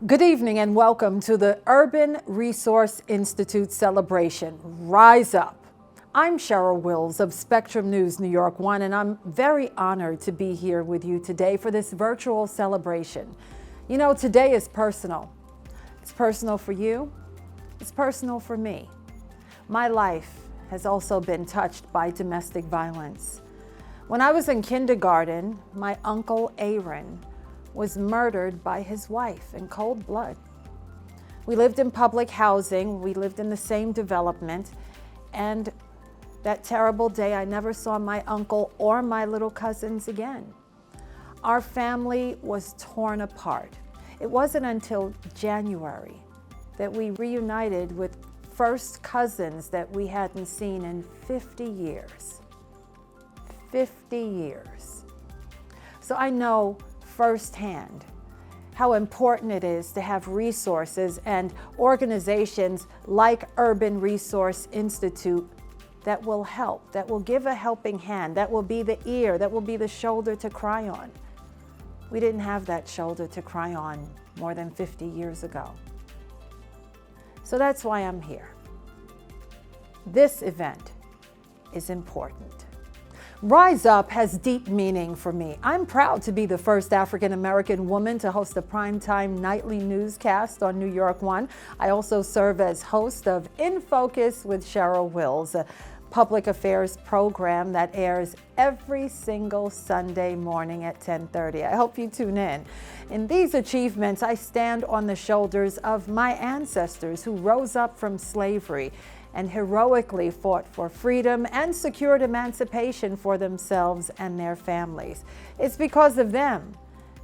Good evening and welcome to the Urban Resource Institute celebration, Rise Up. I'm Cheryl Wills of Spectrum News New York 1, and I'm very honored to be here with you today for this virtual celebration. You know, today is personal. It's personal for you. It's personal for me. My life has also been touched by domestic violence. When I was in kindergarten, my uncle Aaron was murdered by his wife in cold blood. We lived in public housing, we lived in the same development, and that terrible day I never saw my uncle or my little cousins again. Our family was torn apart. It wasn't until January that we reunited with first cousins that we hadn't seen in 50 years. 50 years. So I know firsthand how important it is to have resources and organizations like Urban Resource Institute that will help, that will give a helping hand, that will be the ear, that will be the shoulder to cry on. We didn't have that shoulder to cry on more than 50 years ago. So that's why I'm here. This event is important. Rise Up has deep meaning for me. I'm proud to be the first African-American woman to host a primetime nightly newscast on New York 1. I also serve as host of In Focus with Cheryl Wills, a public affairs program that airs every single Sunday morning at 10:30. I hope you tune in. In these achievements, I stand on the shoulders of my ancestors who rose up from slavery and heroically fought for freedom and secured emancipation for themselves and their families. It's because of them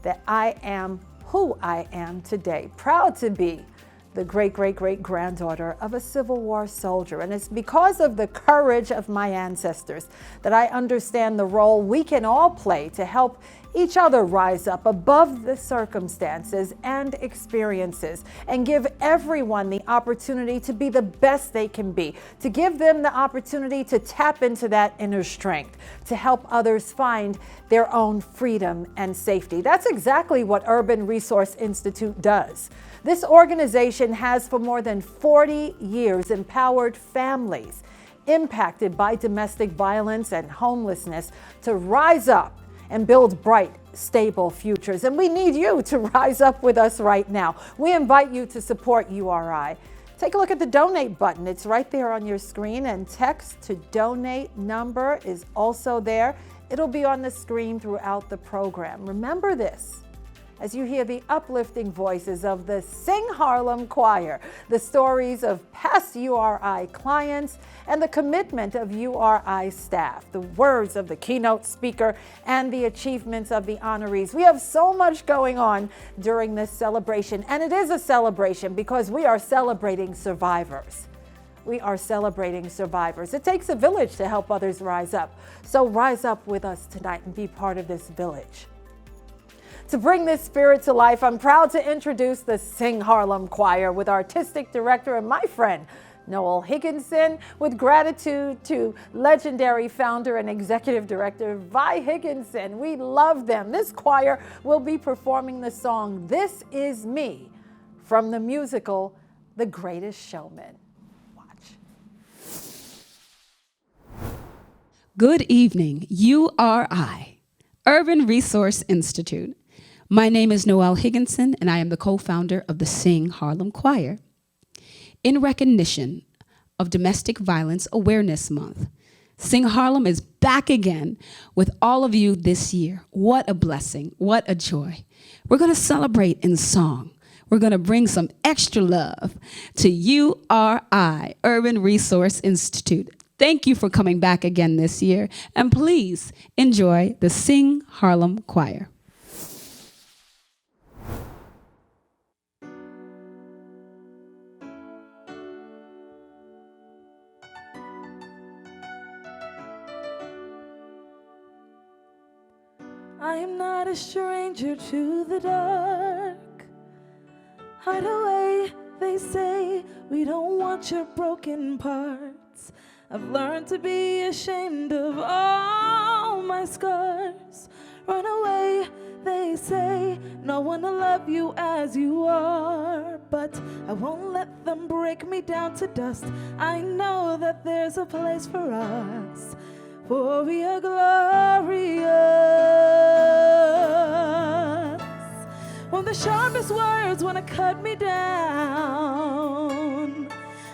that I am who I am today, proud to be the great-great-great-granddaughter of a Civil War soldier. And it's because of the courage of my ancestors that I understand the role we can all play to help each other rise up above the circumstances and experiences and give everyone the opportunity to be the best they can be, to give them the opportunity to tap into that inner strength, to help others find their own freedom and safety. That's exactly what Urban Resource Institute does. This organization has for more than 40 years empowered families impacted by domestic violence and homelessness to rise up and build bright, stable futures. And we need you to rise up with us right now. We invite you to support URI. Take a look at the donate button. It's right there on your screen, and text to donate number is also there. It'll be on the screen throughout the program. Remember this as you hear the uplifting voices of the Sing Harlem choir, the stories of past URI clients, and the commitment of URI staff, the words of the keynote speaker, and the achievements of the honorees. We have so much going on during this celebration, and it is a celebration because we are celebrating survivors. We are celebrating survivors. It takes a village to help others rise up. So rise up with us tonight and be part of this village. To bring this spirit to life, I'm proud to introduce the Sing Harlem Choir with artistic director and my friend, Noel Higginson, with gratitude to legendary founder and executive director, Vi Higginson. We love them. This choir will be performing the song, This Is Me, from the musical, The Greatest Showman. Watch. Good evening, URI, Urban Resource Institute. My name is Noel Higginson, and I am the co-founder of the Sing Harlem Choir. In recognition of Domestic Violence Awareness Month, Sing Harlem is back again with all of you this year. What a blessing, what a joy. We're going to celebrate in song. We're going to bring some extra love to URI, Urban Resource Institute. Thank you for coming back again this year, and please enjoy the Sing Harlem Choir. I am not a stranger to the dark. Hide away, they say, we don't want your broken parts. I've learned to be ashamed of all my scars. Run away, they say no one will love you as you are, but I won't let them break me down to dust. I know that there's a place for us, for we are glorious. When the sharpest words want to cut me down,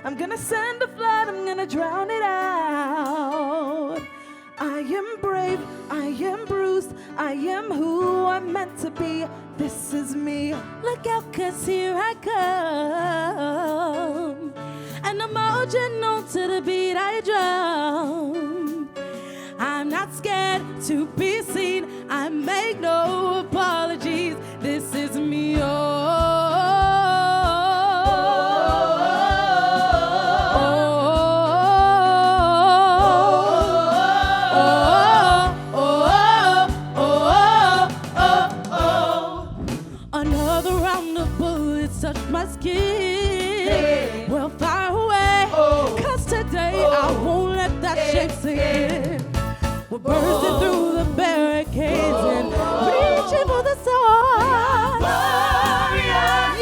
I'm gonna send a flood, I'm gonna drown it out. I am brave, I am bruised, I am who I'm meant to be. This is me. Look out, 'cause here I come, and I'm marching on to the beat I drum. I'm not scared to be seen, I make no apologies. This is me, Another round of bullets touch my skin. Well, fire away, 'cause today I won't let that shame sink in. We're bursting through the barricades and reaching for the sun. Yeah,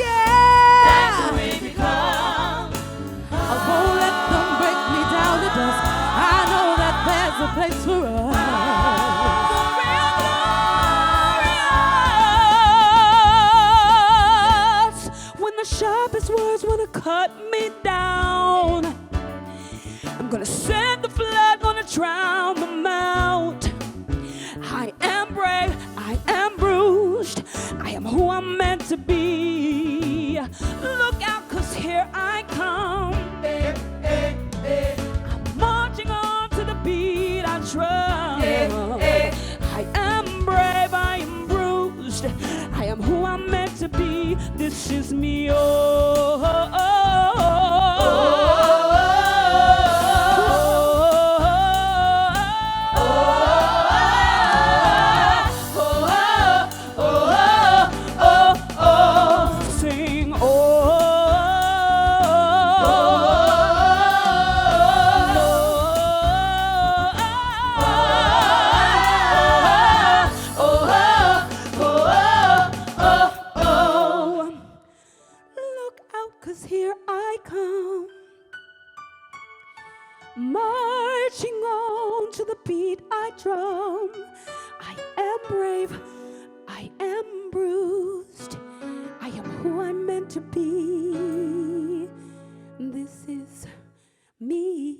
that's who we become. I won't let them break me down to dust. I know that there's a place for us. When the sharpest words wanna cut me down, I'm gonna send the flood, gonna drown the mount. I am brave, I am bruised, I am who I'm meant to be. Look out, 'cause here I come. I'm marching on to the beat I drum. I am brave, I am bruised, I am who I'm meant to be. This is me, marching on to the beat I drum. I am brave, I am bruised, I am who I'm meant to be. This is me.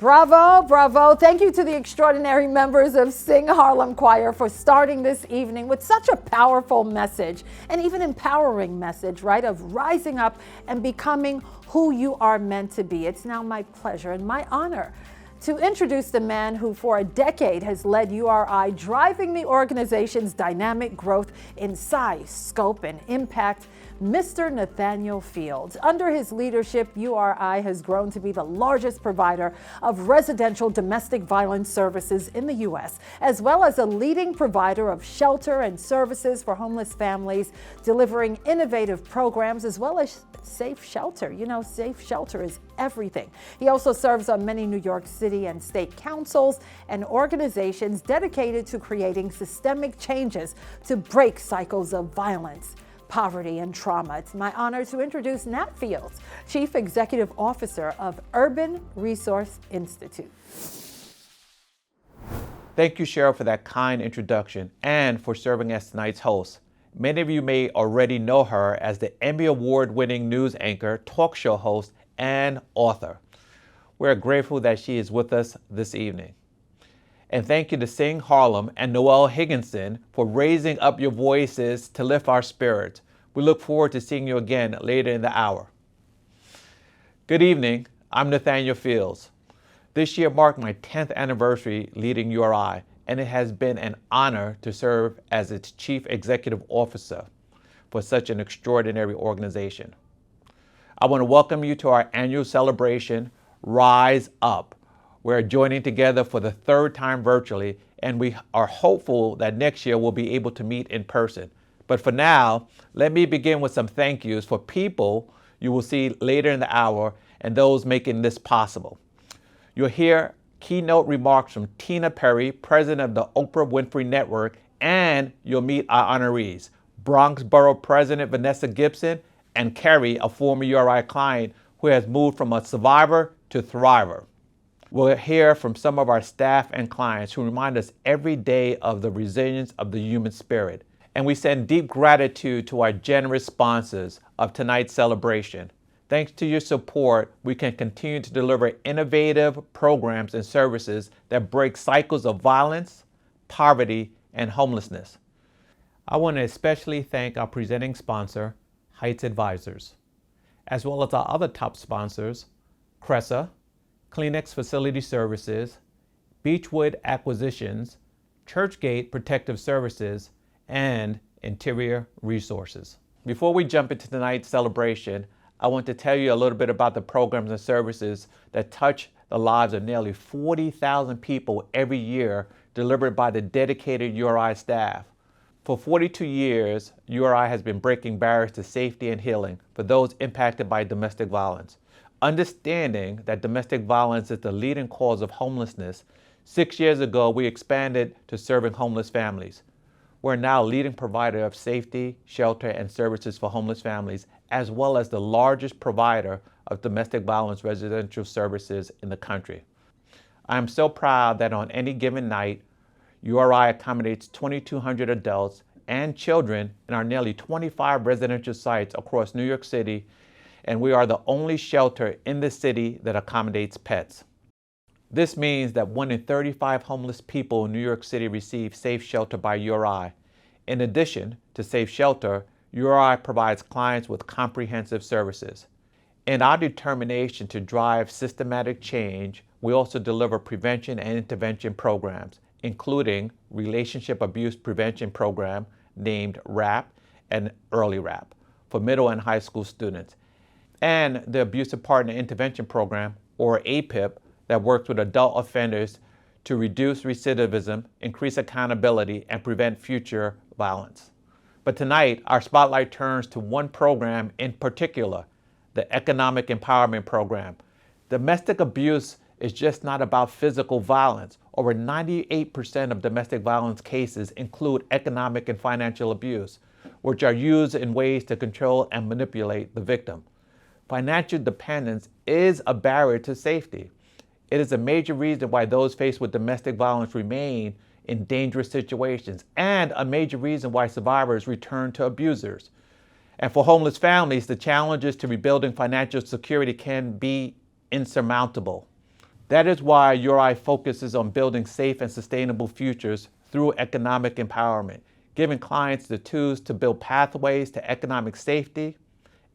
Bravo, bravo. Thank you to the extraordinary members of Sing Harlem Choir for starting this evening with such a powerful message, and even empowering message, right, of rising up and becoming who you are meant to be. It's now my pleasure and my honor to introduce the man who for a decade has led URI, driving the organization's dynamic growth in size, scope, and impact, Mr. Nathaniel Fields. Under his leadership, URI has grown to be the largest provider of residential domestic violence services in the U.S., as well as a leading provider of shelter and services for homeless families, delivering innovative programs as well as safe shelter. You know, safe shelter is everything. He also serves on many New York City and state councils and organizations dedicated to creating systemic changes to break cycles of violence, poverty, and trauma. It's my honor to introduce Nat Fields, Chief Executive Officer of Urban Resource Institute. Thank you, Cheryl, for that kind introduction and for serving as tonight's host. Many of you may already know her as the Emmy Award-winning news anchor, talk show host, and author. We're grateful that she is with us this evening. And thank you to Sing Harlem and Noel Higginson for raising up your voices to lift our spirits. We look forward to seeing you again later in the hour. Good evening, I'm Nathaniel Fields. This year marked my 10th anniversary leading URI, and it has been an honor to serve as its Chief Executive Officer for such an extraordinary organization. I want to welcome you to our annual celebration, Rise Up. We're joining together for the third time virtually, and we are hopeful that next year we'll be able to meet in person. But for now, let me begin with some thank yous for people you will see later in the hour and those making this possible. You'll hear keynote remarks from Tina Perry, president of the Oprah Winfrey Network, and you'll meet our honorees, Bronx Borough President Vanessa Gibson and Kerry, a former URI client who has moved from a survivor to thriver. We'll hear from some of our staff and clients who remind us every day of the resilience of the human spirit. And we send deep gratitude to our generous sponsors of tonight's celebration. Thanks to your support, we can continue to deliver innovative programs and services that break cycles of violence, poverty, and homelessness. I want to especially thank our presenting sponsor, Heights Advisors, as well as our other top sponsors, Cressa, Kleenex Facility Services, Beechwood Acquisitions, Churchgate Protective Services, and Interior Resources. Before we jump into tonight's celebration, I want to tell you a little bit about the programs and services that touch the lives of nearly 40,000 people every year, delivered by the dedicated URI staff. For 42 years, URI has been breaking barriers to safety and healing for those impacted by domestic violence. Understanding that domestic violence is the leading cause of homelessness, 6 years ago we expanded to serving homeless families. We're now a leading provider of safety, shelter, and services for homeless families, as well as the largest provider of domestic violence residential services in the country. I am so proud that on any given night, URI accommodates 2,200 adults and children in our nearly 25 residential sites across New York City, and we are the only shelter in the city that accommodates pets. This means that 1 in 35 homeless people in New York City receive safe shelter by URI. In addition to safe shelter, URI provides clients with comprehensive services. In our determination to drive systematic change, we also deliver prevention and intervention programs, including Relationship Abuse Prevention Program, named RAP, and Early RAP, for middle and high school students, and the Abusive Partner Intervention Program, or APIP, that works with adult offenders to reduce recidivism, increase accountability, and prevent future violence. But tonight, our spotlight turns to one program in particular, the Economic Empowerment Program. Domestic abuse is just not about physical violence. Over 98% of domestic violence cases include economic and financial abuse, which are used in ways to control and manipulate the victim. Financial dependence is a barrier to safety. It is a major reason why those faced with domestic violence remain in dangerous situations, and a major reason why survivors return to abusers. And for homeless families, the challenges to rebuilding financial security can be insurmountable. That is why URI focuses on building safe and sustainable futures through economic empowerment, giving clients the tools to build pathways to economic safety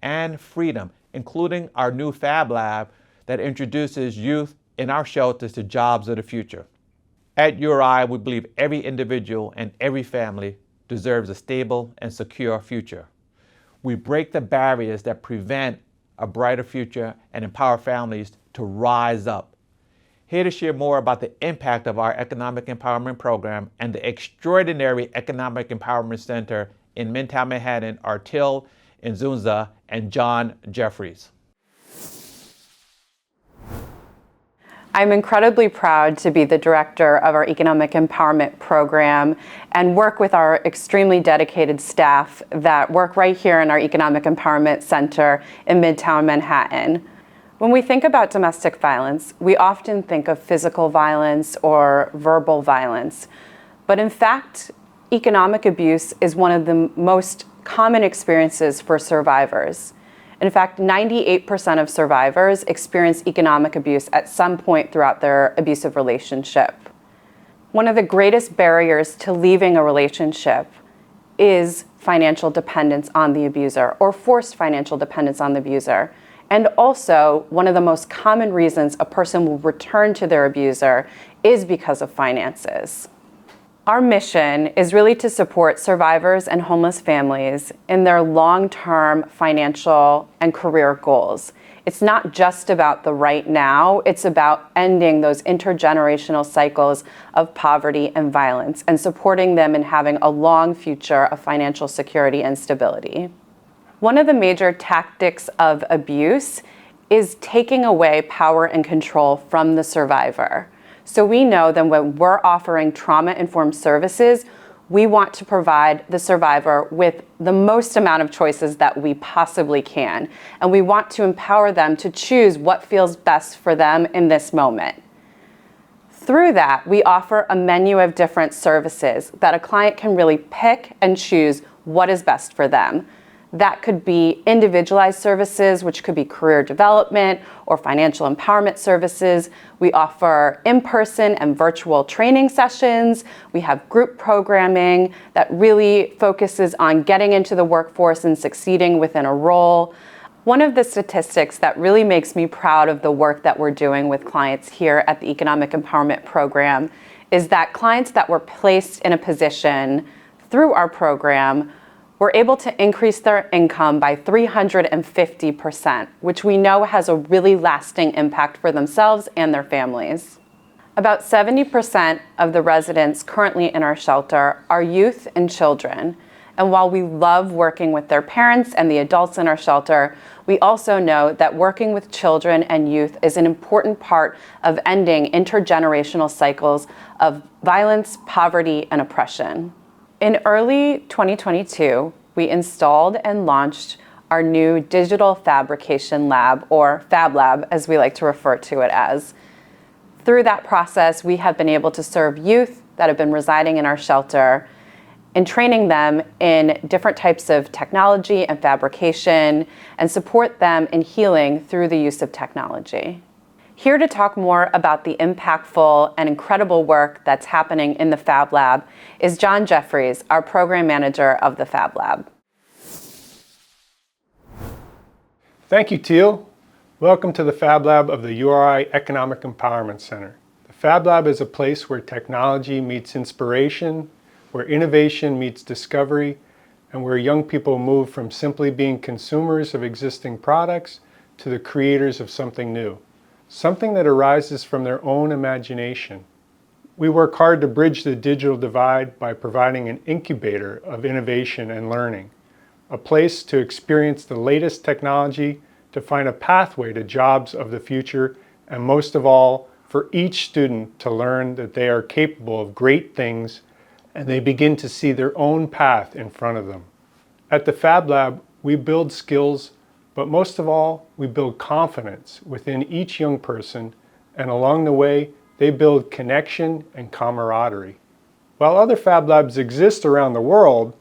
and freedom, including our new Fab Lab that introduces youth in our shelters to jobs of the future. At URI, we believe every individual and every family deserves a stable and secure future. We break the barriers that prevent a brighter future and empower families to rise up. Here to share more about the impact of our Economic Empowerment Program and the extraordinary Economic Empowerment Center in Midtown Manhattan are Till Nzunza and John Jeffries. I'm incredibly proud to be the director of our Economic Empowerment Program and work with our extremely dedicated staff that work right here in our Economic Empowerment Center in Midtown Manhattan. When we think about domestic violence, we often think of physical violence or verbal violence. But in fact, economic abuse is one of the most common experiences for survivors. In fact, 98% of survivors experience economic abuse at some point throughout their abusive relationship. One of the greatest barriers to leaving a relationship is financial dependence on the abuser, or forced financial dependence on the abuser. And also, one of the most common reasons a person will return to their abuser is because of finances. Our mission is really to support survivors and homeless families in their long-term financial and career goals. It's not just about the right now, it's about ending those intergenerational cycles of poverty and violence and supporting them in having a long future of financial security and stability. One of the major tactics of abuse is taking away power and control from the survivor. So we know that when we're offering trauma-informed services, we want to provide the survivor with the most amount of choices that we possibly can. And we want to empower them to choose what feels best for them in this moment. Through that, we offer a menu of different services that a client can really pick and choose what is best for them. That could be individualized services, which could be career development or financial empowerment services. We offer in-person and virtual training sessions. We have group programming that really focuses on getting into the workforce and succeeding within a role. One of the statistics that really makes me proud of the work that we're doing with clients here at the Economic Empowerment Program is that clients that were placed in a position through our program were able to increase their income by 350%, which we know has a really lasting impact for themselves and their families. About 70% of the residents currently in our shelter are youth and children. And while we love working with their parents and the adults in our shelter, we also know that working with children and youth is an important part of ending intergenerational cycles of violence, poverty, and oppression. In early 2022, we installed and launched our new digital fabrication lab, or Fab Lab, as we like to refer to it as. Through that process, we have been able to serve youth that have been residing in our shelter and training them in different types of technology and fabrication and support them in healing through the use of technology. Here to talk more about the impactful and incredible work that's happening in the Fab Lab is John Jeffries, our program manager of the Fab Lab. Thank you, Teal. Welcome to the Fab Lab of the URI Economic Empowerment Center. The Fab Lab is a place where technology meets inspiration, where innovation meets discovery, and where young people move from simply being consumers of existing products to the creators of something new. Something that arises from their own imagination. We work hard to bridge the digital divide by providing an incubator of innovation and learning, a place to experience the latest technology, to find a pathway to jobs of the future, and most of all, for each student to learn that they are capable of great things and they begin to see their own path in front of them. At the Fab Lab, we build skills, but most of all, we build confidence within each young person, and along the way, they build connection and camaraderie. While other Fab Labs exist around the world,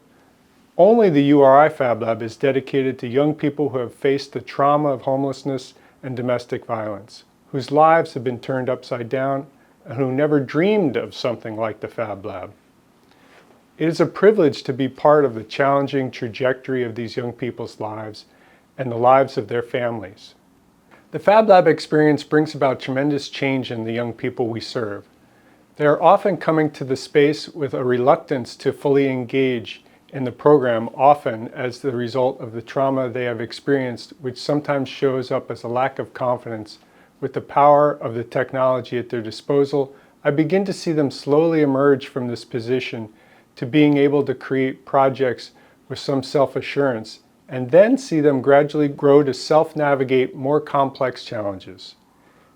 only the URI Fab Lab is dedicated to young people who have faced the trauma of homelessness and domestic violence, whose lives have been turned upside down, and who never dreamed of something like the Fab Lab. It is a privilege to be part of the challenging trajectory of these young people's lives and the lives of their families. The Fab Lab experience brings about tremendous change in the young people we serve. They are often coming to the space with a reluctance to fully engage in the program, often as the result of the trauma they have experienced, which sometimes shows up as a lack of confidence. With the power of the technology at their disposal, I begin to see them slowly emerge from this position to being able to create projects with some self-assurance, and then see them gradually grow to self-navigate more complex challenges.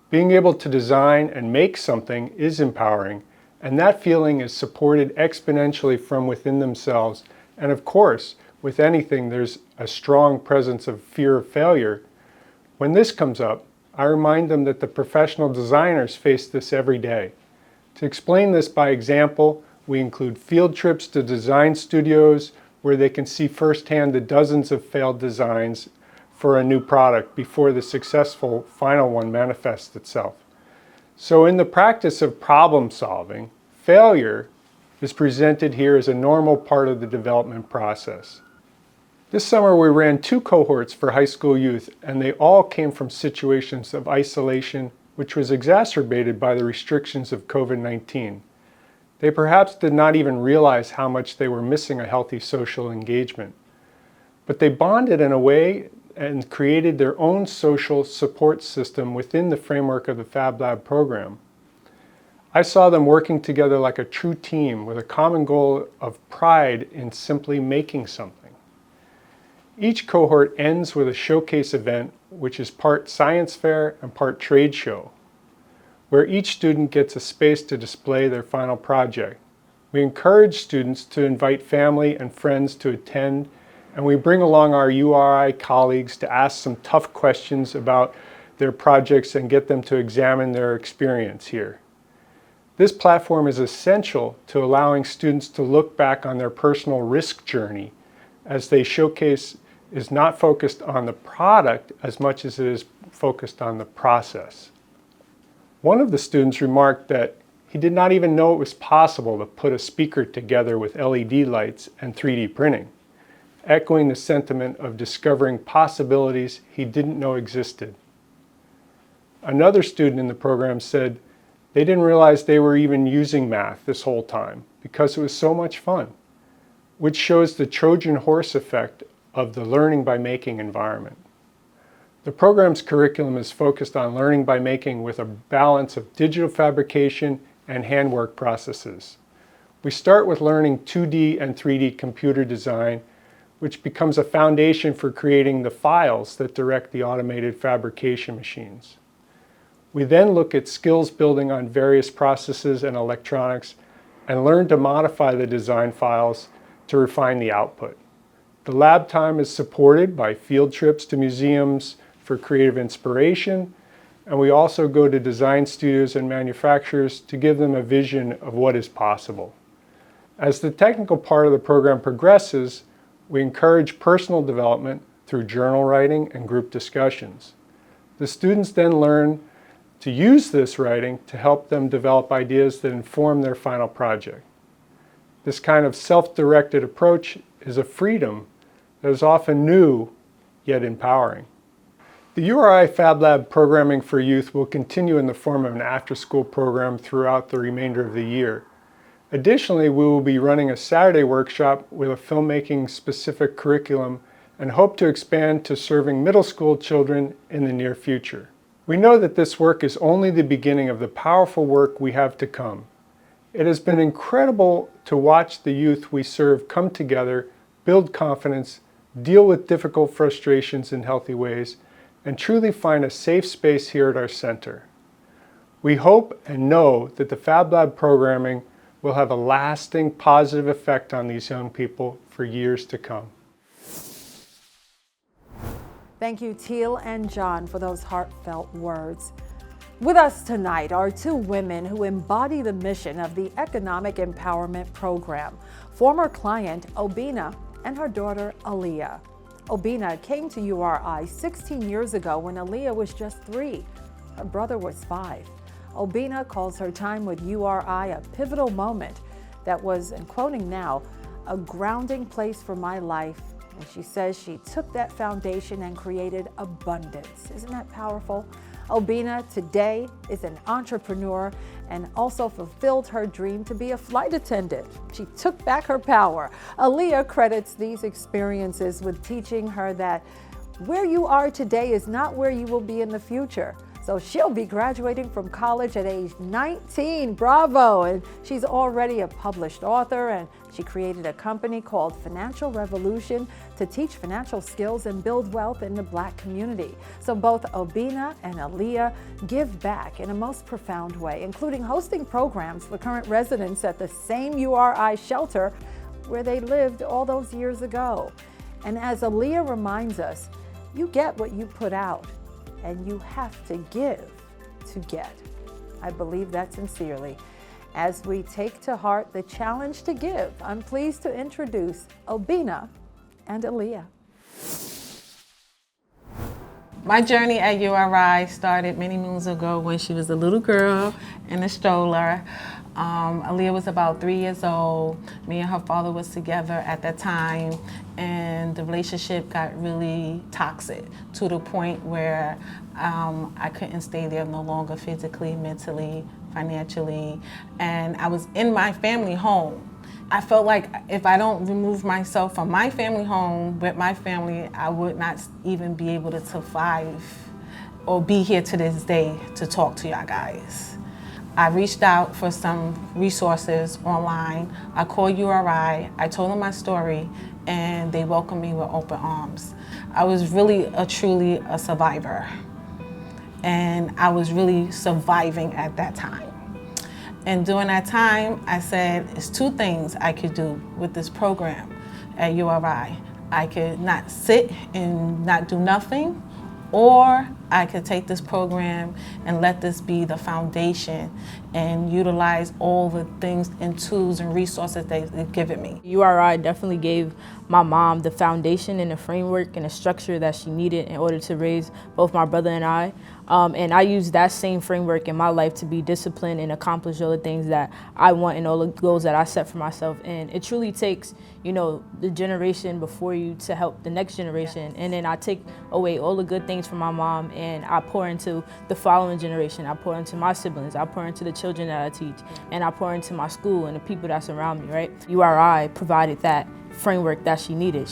Being able to design and make something is empowering, and that feeling is supported exponentially from within themselves. And of course, with anything, there's a strong presence of fear of failure. When this comes up, I remind them that the professional designers face this every day. To explain this by example, we include field trips to design studios where they can see firsthand the dozens of failed designs for a new product before the successful final one manifests itself. So in the practice of problem solving, failure is presented here as a normal part of the development process. This summer we ran 2 cohorts for high school youth, and they all came from situations of isolation, which was exacerbated by the restrictions of COVID-19. They perhaps did not even realize how much they were missing a healthy social engagement. But they bonded in a way and created their own social support system within the framework of the Fab Lab program. I saw them working together like a true team with a common goal of pride in simply making something. Each cohort ends with a showcase event, which is part science fair and part trade show, where each student gets a space to display their final project. We encourage students to invite family and friends to attend, and we bring along our URI colleagues to ask some tough questions about their projects and get them to examine their experience here. This platform is essential to allowing students to look back on their personal risk journey, as they showcase is not focused on the product as much as it is focused on the process. One of the students remarked that he did not even know it was possible to put a speaker together with LED lights and 3D printing, echoing the sentiment of discovering possibilities he didn't know existed. Another student in the program said they didn't realize they were even using math this whole time because it was so much fun, which shows the Trojan horse effect of the learning by making environment. The program's curriculum is focused on learning by making with a balance of digital fabrication and handwork processes. We start with learning 2D and 3D computer design, which becomes a foundation for creating the files that direct the automated fabrication machines. We then look at skills building on various processes and electronics and learn to modify the design files to refine the output. The lab time is supported by field trips to museums for creative inspiration, and we also go to design studios and manufacturers to give them a vision of what is possible. As the technical part of the program progresses, we encourage personal development through journal writing and group discussions. The students then learn to use this writing to help them develop ideas that inform their final project. This kind of self-directed approach is a freedom that is often new, yet empowering. The URI Fab Lab programming for youth will continue in the form of an after-school program throughout the remainder of the year. Additionally, we will be running a Saturday workshop with a filmmaking specific curriculum and hope to expand to serving middle school children in the near future. We know that this work is only the beginning of the powerful work we have to come. It has been incredible to watch the youth we serve come together, build confidence, deal with difficult frustrations in healthy ways, and truly find a safe space here at our center. We hope and know that the Fab Lab programming will have a lasting positive effect on these young people for years to come. Thank you, Teal and John, for those heartfelt words. With us tonight are two women who embody the mission of the Economic Empowerment Program, former client Obina and her daughter Aaliyah. Obina came to URI 16 years ago when Aaliyah was just 3. Her brother was 5. Obina calls her time with URI a pivotal moment that was, and quoting now, a grounding place for my life. And she says she took that foundation and created abundance. Isn't that powerful? Obina today is an entrepreneur and also fulfilled her dream to be a flight attendant. She took back her power. Aaliyah credits these experiences with teaching her that where you are today is not where you will be in the future. So she'll be graduating from college at age 19, bravo! And she's already a published author, and she created a company called Financial Revolution to teach financial skills and build wealth in the Black community. So both Obina and Aaliyah give back in a most profound way, including hosting programs for current residents at the same URI shelter where they lived all those years ago. And as Aaliyah reminds us, you get what you put out, and you have to give to get. I believe that sincerely. As we take to heart the challenge to give, I'm pleased to introduce Obina and Aaliyah. My journey at URI started many moons ago when she was a little girl in a stroller. Aaliyah was about 3 years old. Me and her father was together at that time, and the relationship got really toxic to the point where I couldn't stay there no longer physically, mentally, financially, and I was in my family home. I felt like if I don't remove myself from my family home with my family, I would not even be able to survive or be here to this day to talk to y'all guys. I reached out for some resources online. I called URI, I told them my story, and they welcomed me with open arms. I was really truly a survivor, and I was really surviving at that time. And during that time, I said, it's two things I could do with this program at URI. I could not sit and not do nothing, or I could take this program and let this be the foundation and utilize all the things and tools and resources they've given me. URI definitely gave my mom the foundation and the framework and the structure that she needed in order to raise both my brother and I. And I use that same framework in my life to be disciplined and accomplish all the things that I want and all the goals that I set for myself. And it truly takes, you know, the generation before you to help the next generation. And then I take away all the good things from my mom and I pour into the following generation. I pour into my siblings, I pour into the children that I teach, and I pour into my school and the people that surround me, right? URI provided that framework that she needed.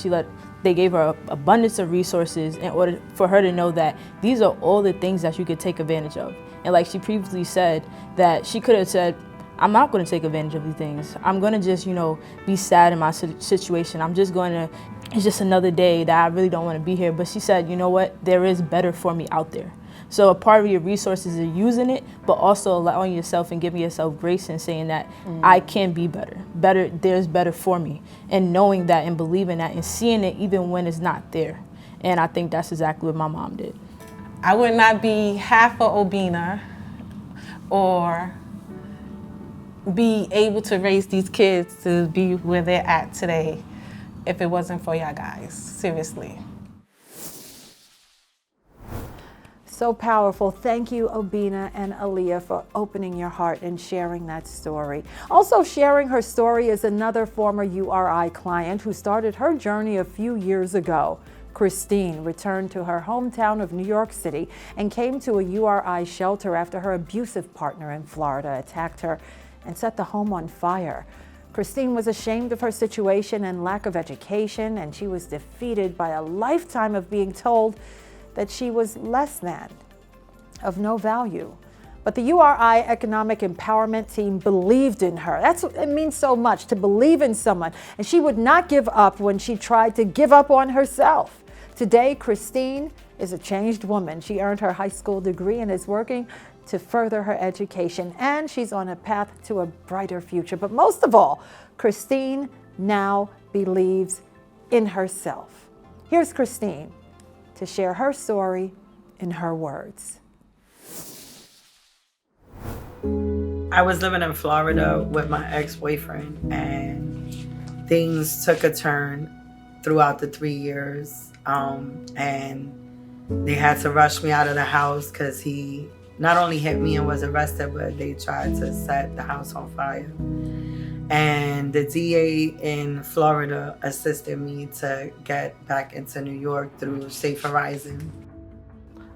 They gave her abundance of resources in order for her to know that these are all the things that you could take advantage of. And like she previously said, that she could have said, I'm not going to take advantage of these things. I'm going to just, you know, be sad in my situation. I'm just going to, it's just another day that I really don't want to be here. But she said, you know what, there is better for me out there. So a part of your resources is using it, but also allowing yourself and giving yourself grace and saying that I can be better. There's better for me. And knowing that and believing that and seeing it even when it's not there. And I think that's exactly what my mom did. I would not be half a Obina or be able to raise these kids to be where they're at today if it wasn't for y'all guys, seriously. So powerful. Thank you, Obina and Aaliyah, for opening your heart and sharing that story. Also sharing her story is another former URI client who started her journey a few years ago. Christine returned to her hometown of New York City and came to a URI shelter after her abusive partner in Florida attacked her and set the home on fire. Christine was ashamed of her situation and lack of education, and she was defeated by a lifetime of being told that she was less than, of no value. But the URI Economic Empowerment Team believed in her. It means so much to believe in someone. And she would not give up when she tried to give up on herself. Today, Christine is a changed woman. She earned her high school degree and is working to further her education. And she's on a path to a brighter future. But most of all, Christine now believes in herself. Here's Christine to share her story in her words. I was living in Florida with my ex-boyfriend, and things took a turn throughout the 3 years. And they had to rush me out of the house because he not only hit me and was arrested, but they tried to set the house on fire. And the DA in Florida assisted me to get back into New York through Safe Horizon.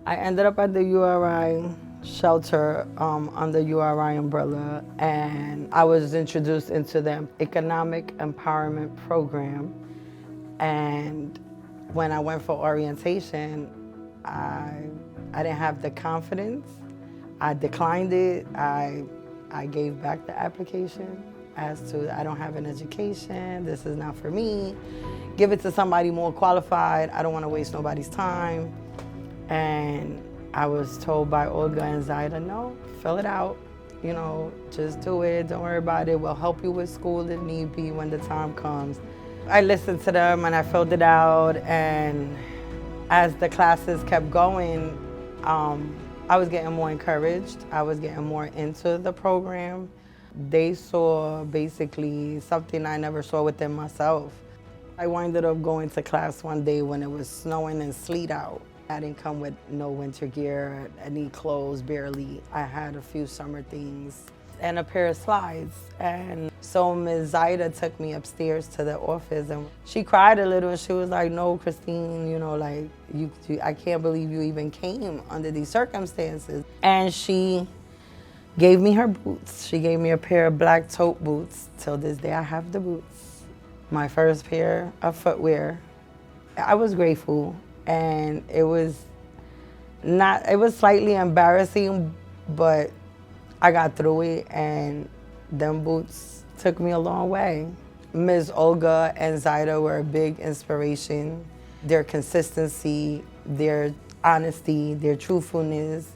I ended up at the URI shelter under URI umbrella, and I was introduced into the Economic Empowerment Program. And when I went for orientation, I didn't have the confidence. I declined it. I gave back the application as to I don't have an education, this is not for me. Give it to somebody more qualified. I don't want to waste nobody's time. And I was told by Olga and Zaida, no, fill it out. You know, just do it, don't worry about it. We'll help you with school if need be when the time comes. I listened to them and I filled it out, and as the classes kept going, I was getting more encouraged. I was getting more into the program. They saw basically something I never saw within myself. I winded up going to class one day when it was snowing and sleet out. I didn't come with no winter gear, any clothes, barely. I had a few summer things and a pair of slides. And so Ms. Zaida took me upstairs to the office, and she cried a little, and she was like, no, Christine, you know, like, I can't believe you even came under these circumstances. And she gave me her boots. She gave me a pair of black tote boots. Till this day, I have the boots. My first pair of footwear. I was grateful, and it was slightly embarrassing, but I got through it, and them boots took me a long way. Ms. Olga and Zaida were a big inspiration. Their consistency, their honesty, their truthfulness.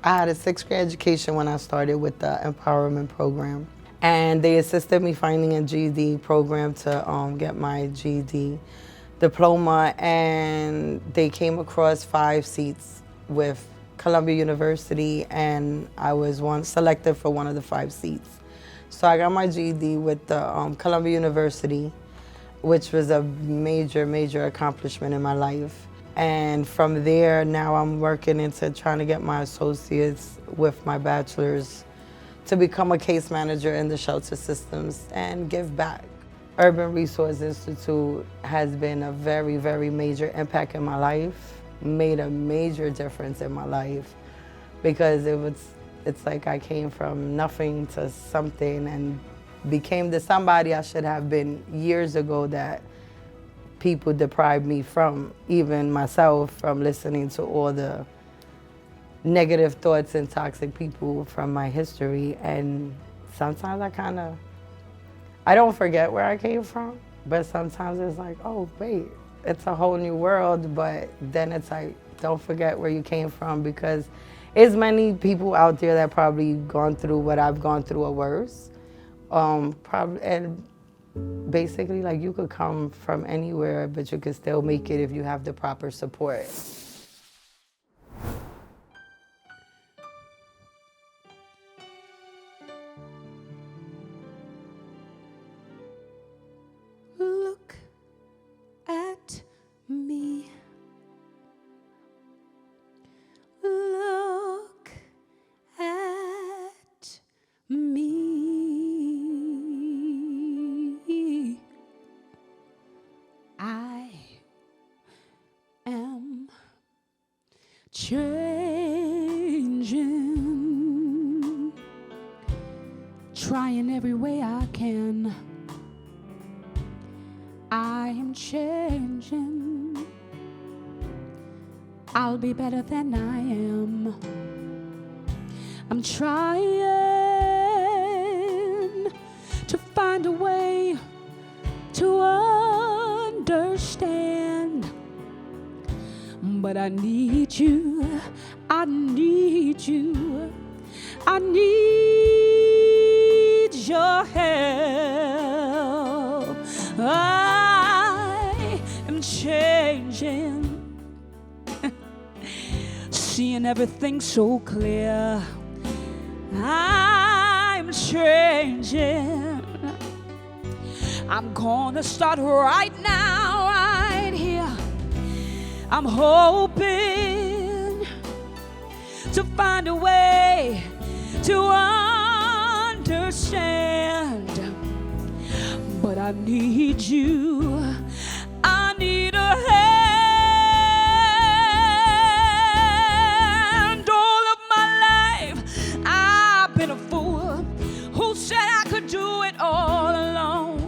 I had a 6th grade education when I started with the empowerment program. And they assisted me finding a GED program to get my GED diploma, and they came across 5 seats with Columbia University, and I was selected for one of the 5 seats. So I got my GED with the Columbia University, which was a major, major accomplishment in my life. And from there, now I'm working into trying to get my associates with my bachelor's to become a case manager in the shelter systems and give back. Urban Resource Institute has been a very, very major impact in my life, made a major difference in my life, because it's like I came from nothing to something and became the somebody I should have been years ago that people deprived me from, even myself, from listening to all the negative thoughts and toxic people from my history. And sometimes I don't forget where I came from, but sometimes it's like, oh, wait, it's a whole new world. But then it's like, don't forget where you came from, because there's many people out there that probably gone through what I've gone through or worse. And basically, like, you could come from anywhere, but you could still make it if you have the proper support. Look at me. Look at me. I am changing, trying every way I can. I am changing. I'll be better than I am. I'm trying to find a way to understand, but I need you, I need you, I need your help. I am changing, seeing everything so clear. I'm changing. I'm gonna start right now, right here. I'm hoping to find a way to understand, but I need you. I need a hand. All of my life I've been a fool who said I could do it all alone.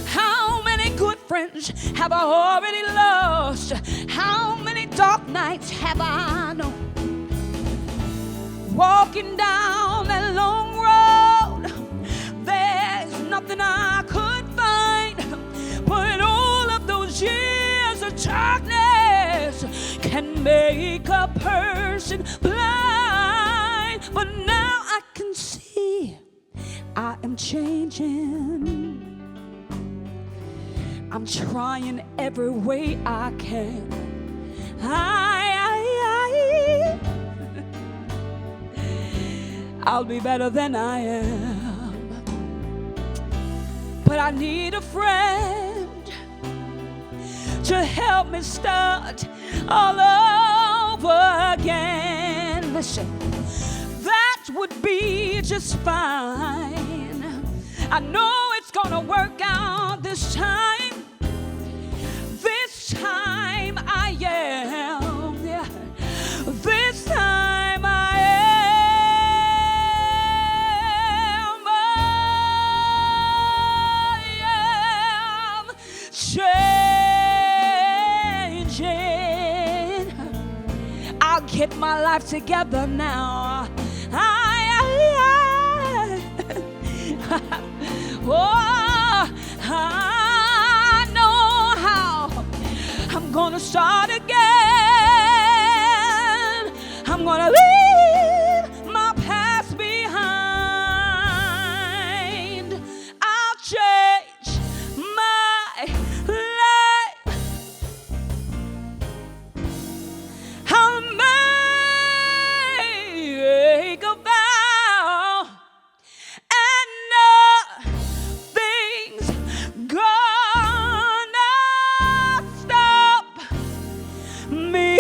How many good friends have I already lost? How many dark nights have I known? Walking down that long road, there's nothing I could find, but all of those years of darkness can make a person blind. But now I can see I am changing. I'm trying every way I can. I'll be better than I am. But I need a friend to help me start all over again. Listen, that would be just fine. I know it's gonna work out this time. This time I am. This time I am changing. I'll get my life together now. I start again. I'm gonna leave my past behind. I'll change my life. I'll make a vow, and nothing's gonna stop me.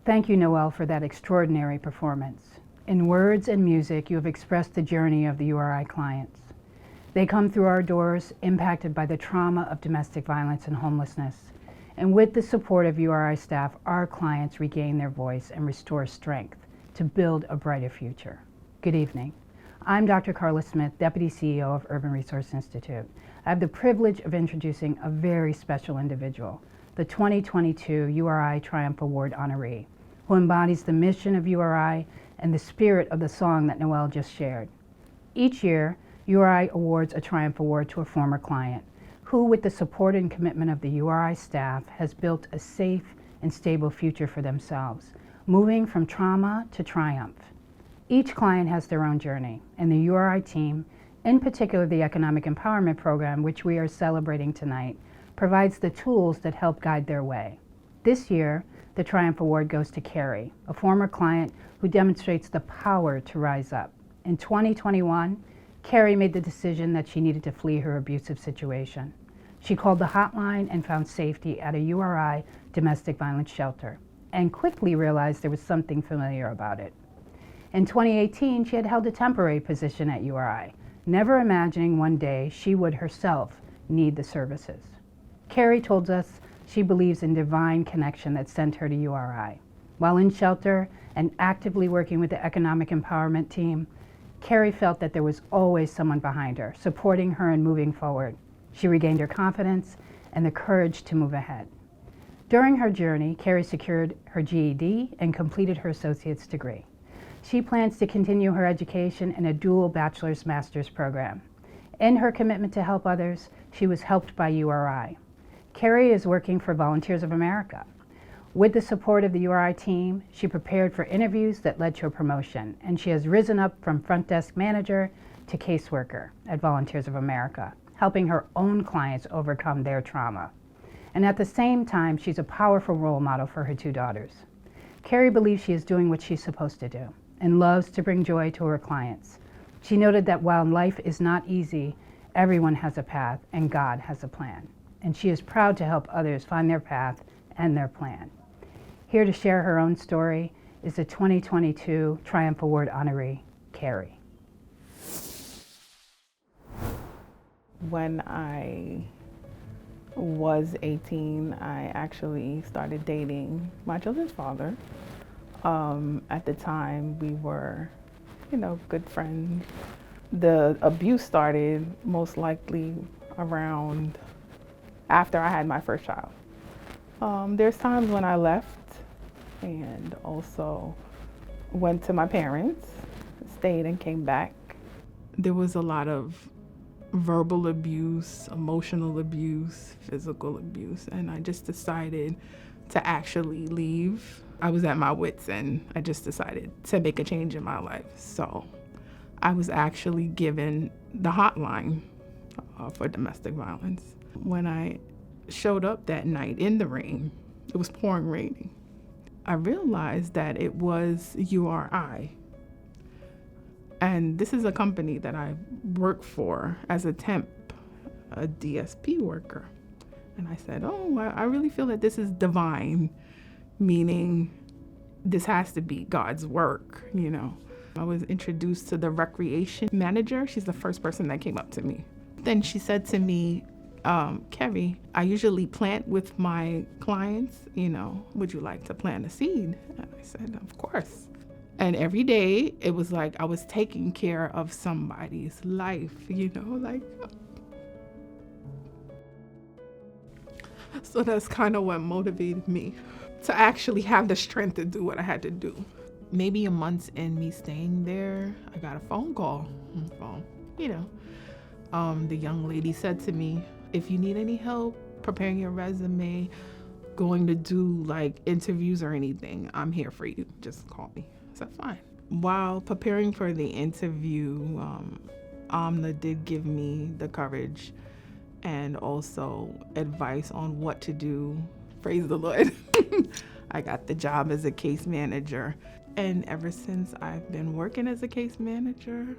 Thank you, Noel, for that extraordinary performance. In words and music, you have expressed the journey of the URI clients. They come through our doors impacted by the trauma of domestic violence and homelessness. And with the support of URI staff, our clients regain their voice and restore strength to build a brighter future. Good evening. I'm Dr. Carla Smith, Deputy CEO of Urban Resource Institute. I have the privilege of introducing a very special individual, the 2022 URI Triumph Award honoree, who embodies the mission of URI and the spirit of the song that Noel just shared. Each year, URI awards a Triumph Award to a former client who, with the support and commitment of the URI staff, has built a safe and stable future for themselves, moving from trauma to triumph. Each client has their own journey, and the URI team, in particular the Economic Empowerment Program, which we are celebrating tonight, provides the tools that help guide their way. This year, the Triumph Award goes to Kerry, a former client who demonstrates the power to rise up. In 2021, Kerry made the decision that she needed to flee her abusive situation. She called the hotline and found safety at a URI domestic violence shelter, and quickly realized there was something familiar about it. In 2018, she had held a temporary position at URI, never imagining one day she would herself need the services. Kerry told us she believes in divine connection that sent her to URI. While in shelter and actively working with the Economic Empowerment team, Kerry felt that there was always someone behind her, supporting her and moving forward. She regained her confidence and the courage to move ahead. During her journey, Kerry secured her GED and completed her associate's degree. She plans to continue her education in a dual bachelor's-master's program. In her commitment to help others, she was helped by URI. Kerry is working for Volunteers of America. With the support of the URI team, she prepared for interviews that led to a promotion, and she has risen up from front desk manager to caseworker at Volunteers of America, helping her own clients overcome their trauma. And at the same time, she's a powerful role model for her two daughters. Kerry believes she is doing what she's supposed to do and loves to bring joy to her clients. She noted that while life is not easy, everyone has a path and God has a plan. And she is proud to help others find their path and their plan. Here to share her own story is the 2022 Triumph Award honoree, Kerry. When I was 18, I actually started dating my children's father. At the time, we were, good friends. The abuse started most likely around after I had my first child. There's times when I left and also went to my parents, stayed and came back. There was a lot of verbal abuse, emotional abuse, physical abuse, and I just decided to actually leave. I was at my wits' end. I just decided to make a change in my life. So I was actually given the hotline for domestic violence. When I showed up that night in the rain, it was pouring rain, I realized that it was URI. And this is a company that I work for as a temp, a DSP worker. And I said, I really feel that this is divine, meaning this has to be God's work, I was introduced to the recreation manager. She's the first person that came up to me. Then she said to me, Kerry, I usually plant with my clients, would you like to plant a seed? And I said, of course. And every day it was like I was taking care of somebody's life, So that's kind of what motivated me to actually have the strength to do what I had to do. Maybe a month in me staying there, I got a phone call. The young lady said to me, if you need any help preparing your resume, going to do like interviews or anything, I'm here for you. Just call me. I said, fine. While preparing for the interview, Amna did give me the courage and also advice on what to do. Praise the Lord. I got the job as a case manager. And ever since I've been working as a case manager,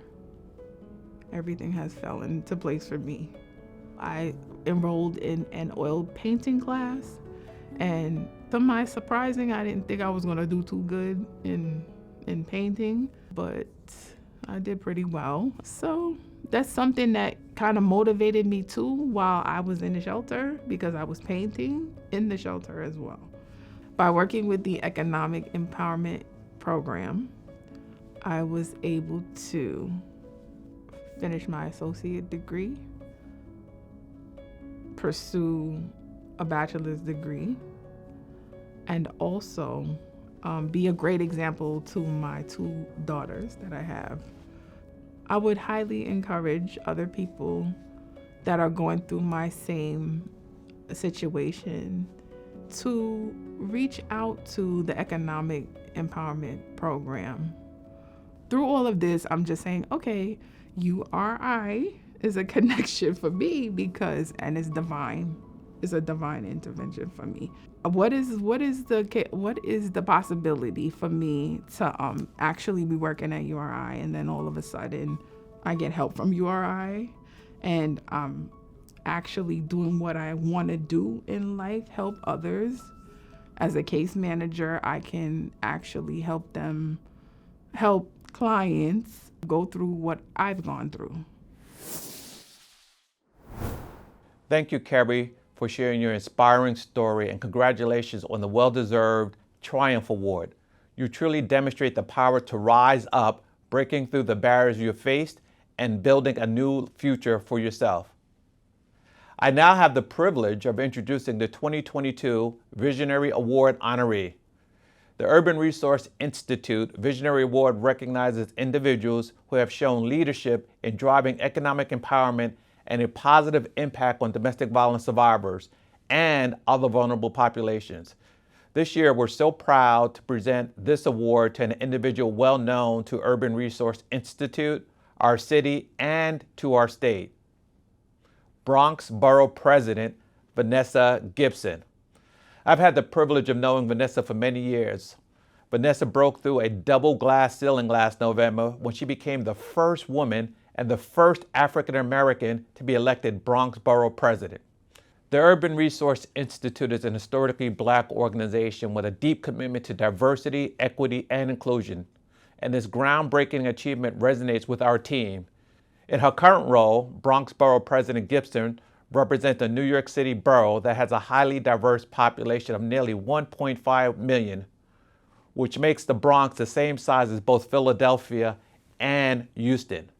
everything has fell into place for me. I enrolled in an oil painting class, and to my surprising, I didn't think I was gonna do too good in painting, but I did pretty well. So that's something that kind of motivated me too while I was in the shelter, because I was painting in the shelter as well. By working with the Economic Empowerment Program, I was able to finish my associate degree, pursue a bachelor's degree, and also be a great example to my 2 daughters that I have. I would highly encourage other people that are going through my same situation to reach out to the Economic Empowerment Program. Through all of this, I'm just saying, okay, URI is a connection for me and it's divine. It's a divine intervention for me. What is the possibility for me to actually be working at URI, and then all of a sudden I get help from URI and I'm actually doing what I want to do in life, help others. As a case manager, I can actually help clients go through what I've gone through. Thank you, Kerry, for sharing your inspiring story, and congratulations on the well-deserved Triumph Award. You truly demonstrate the power to rise up, breaking through the barriers you faced and building a new future for yourself. I now have the privilege of introducing the 2022 Visionary Award honoree. The Urban Resource Institute Visionary Award recognizes individuals who have shown leadership in driving economic empowerment and a positive impact on domestic violence survivors and other vulnerable populations. This year, we're so proud to present this award to an individual well known to Urban Resource Institute, our city, and to our state. Bronx Borough President, Vanessa Gibson. I've had the privilege of knowing Vanessa for many years. Vanessa broke through a double glass ceiling last November when she became the first woman and the first African American to be elected Bronx Borough President. The Urban Resource Institute is an historically Black organization with a deep commitment to diversity, equity, and inclusion. And this groundbreaking achievement resonates with our team. In her current role, Bronx Borough President Gibson represents a New York City borough that has a highly diverse population of nearly 1.5 million, which makes the Bronx the same size as both Philadelphia and Houston.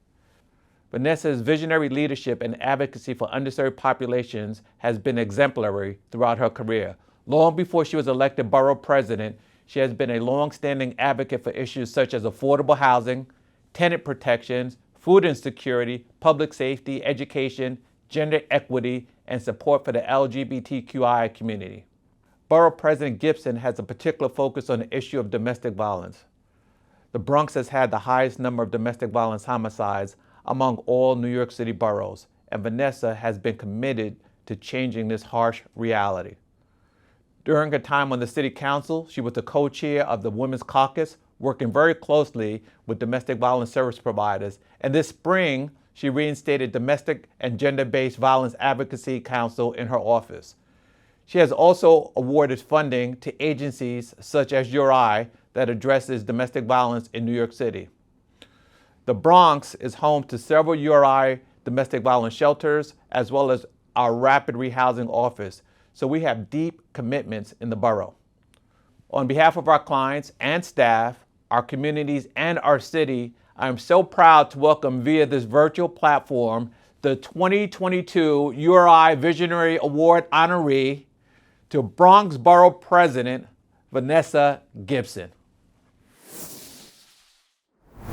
Vanessa's visionary leadership and advocacy for underserved populations has been exemplary throughout her career. Long before she was elected borough president, she has been a long-standing advocate for issues such as affordable housing, tenant protections, food insecurity, public safety, education, gender equity, and support for the LGBTQI community. Borough President Gibson has a particular focus on the issue of domestic violence. The Bronx has had the highest number of domestic violence homicides among all New York City boroughs, and Vanessa has been committed to changing this harsh reality. During her time on the City Council, she was the co-chair of the Women's Caucus, working very closely with domestic violence service providers, and this spring, she reinstated Domestic and Gender-Based Violence Advocacy Council in her office. She has also awarded funding to agencies such as URI that addresses domestic violence in New York City. The Bronx is home to several URI domestic violence shelters, as well as our rapid rehousing office, so we have deep commitments in the borough. On behalf of our clients and staff, our communities, and our city, I am so proud to welcome via this virtual platform the 2022 URI Visionary Award honoree to Bronx Borough President Vanessa Gibson.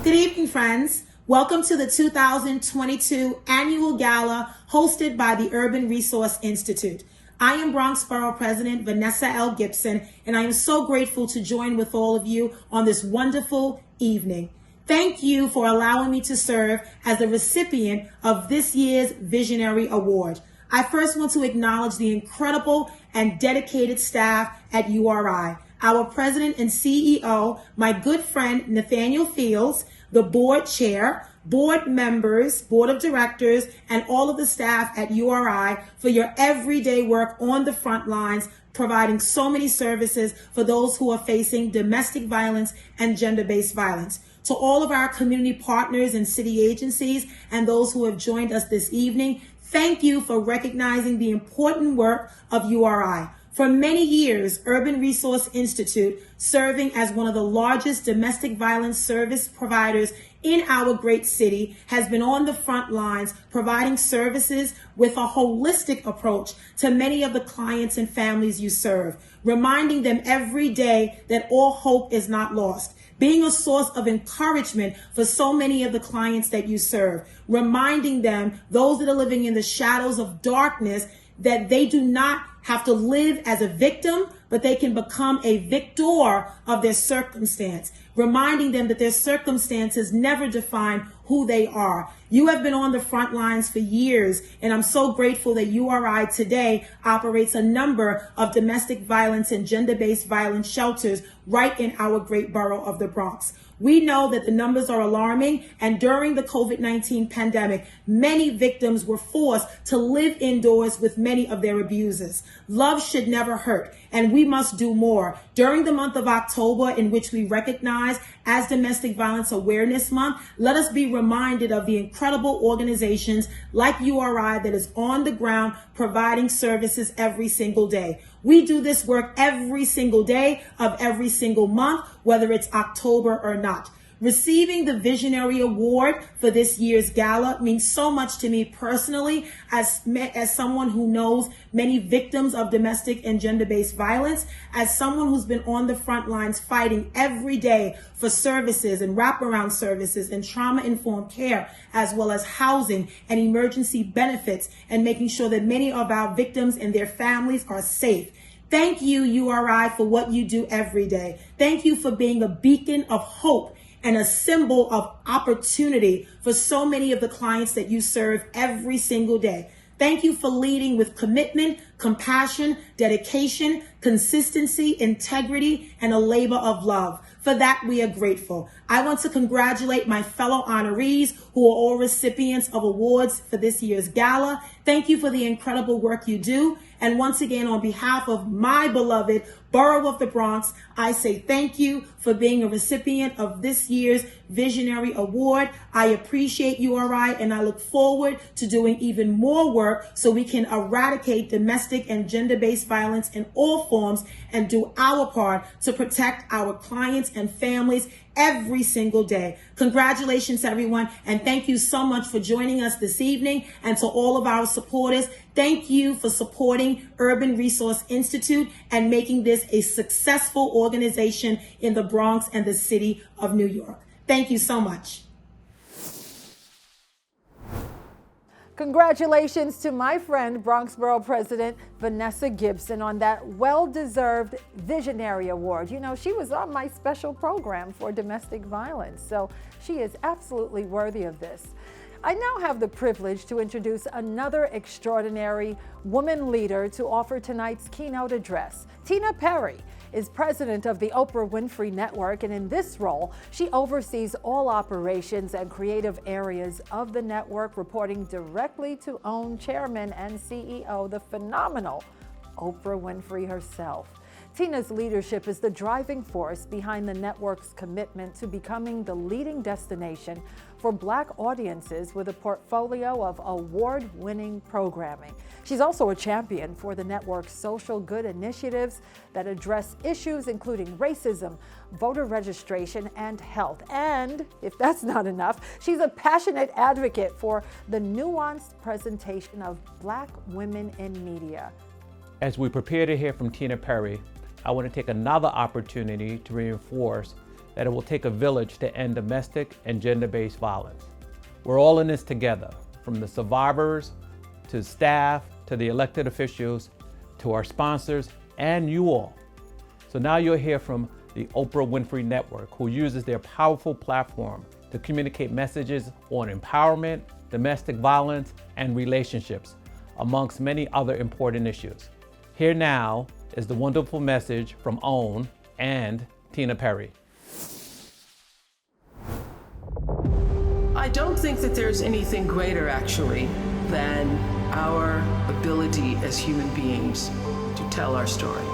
Good evening, friends. Welcome to the 2022 annual gala hosted by the Urban Resource Institute. I am Bronx Borough President Vanessa L. Gibson, and I am so grateful to join with all of you on this wonderful evening. Thank you for allowing me to serve as the recipient of this year's Visionary Award. I first want to acknowledge the incredible and dedicated staff at URI, our president and CEO, my good friend Nathaniel Fields, the board chair, board members, board of directors, and all of the staff at URI for your everyday work on the front lines, providing so many services for those who are facing domestic violence and gender-based violence. To all of our community partners and city agencies and those who have joined us this evening, thank you for recognizing the important work of URI. For many years, Urban Resource Institute, serving as one of the largest domestic violence service providers in our great city, has been on the front lines providing services with a holistic approach to many of the clients and families you serve, reminding them every day that all hope is not lost, being a source of encouragement for so many of the clients that you serve, reminding them, those that are living in the shadows of darkness, that they do not have to live as a victim, but they can become a victor of their circumstance, reminding them that their circumstances never define who they are. You have been on the front lines for years, and I'm so grateful that URI today operates a number of domestic violence and gender-based violence shelters right in our great borough of the Bronx. We know that the numbers are alarming, and during the COVID-19 pandemic, many victims were forced to live indoors with many of their abusers. Love should never hurt, and we must do more. During the month of October, in which we recognize as Domestic Violence Awareness Month, let us be reminded of the incredible organizations like URI that is on the ground providing services every single day. We do this work every single day of every single month, whether it's October or not. Receiving the Visionary Award for this year's gala means so much to me personally as someone who knows many victims of domestic and gender-based violence, as someone who's been on the front lines fighting every day for services and wraparound services and trauma-informed care, as well as housing and emergency benefits, and making sure that many of our victims and their families are safe. Thank you, URI, for what you do every day. Thank you for being a beacon of hope and a symbol of opportunity for so many of the clients that you serve every single day. Thank you for leading with commitment, compassion, dedication, consistency, integrity, and a labor of love. For that, we are grateful. I want to congratulate my fellow honorees who are all recipients of awards for this year's gala. Thank you for the incredible work you do. And once again, on behalf of my beloved Borough of the Bronx, I say thank you for being a recipient of this year's Visionary Award. I appreciate URI, and I look forward to doing even more work so we can eradicate domestic and gender-based violence in all forms and do our part to protect our clients and families every single day. Congratulations, everyone, and thank you so much for joining us this evening. And to all of our supporters, thank you for supporting Urban Resource Institute and making this a successful organization in the Bronx and the city of New York. Thank you so much. Congratulations to my friend, Bronx Borough President Vanessa Gibson, on that well-deserved Visionary Award. You know, she was on my special program for domestic violence, so she is absolutely worthy of this. I now have the privilege to introduce another extraordinary woman leader to offer tonight's keynote address. Tina Perry is president of the Oprah Winfrey Network, and in this role, she oversees all operations and creative areas of the network, reporting directly to OWN chairman and CEO, the phenomenal Oprah Winfrey herself. Tina's leadership is the driving force behind the network's commitment to becoming the leading destination for Black audiences with a portfolio of award-winning programming. She's also a champion for the network's social good initiatives that address issues including racism, voter registration, and health. And if that's not enough, she's a passionate advocate for the nuanced presentation of Black women in media. As we prepare to hear from Tina Perry, I want to take another opportunity to reinforce that it will take a village to end domestic and gender-based violence. We're all in this together, from the survivors, to staff, to the elected officials, to our sponsors, and you all. So now you'll hear from the Oprah Winfrey Network, who uses their powerful platform to communicate messages on empowerment, domestic violence, and relationships, amongst many other important issues. Here now is the wonderful message from OWN and Tina Perry. I don't think that there's anything greater, actually, than our ability as human beings to tell our story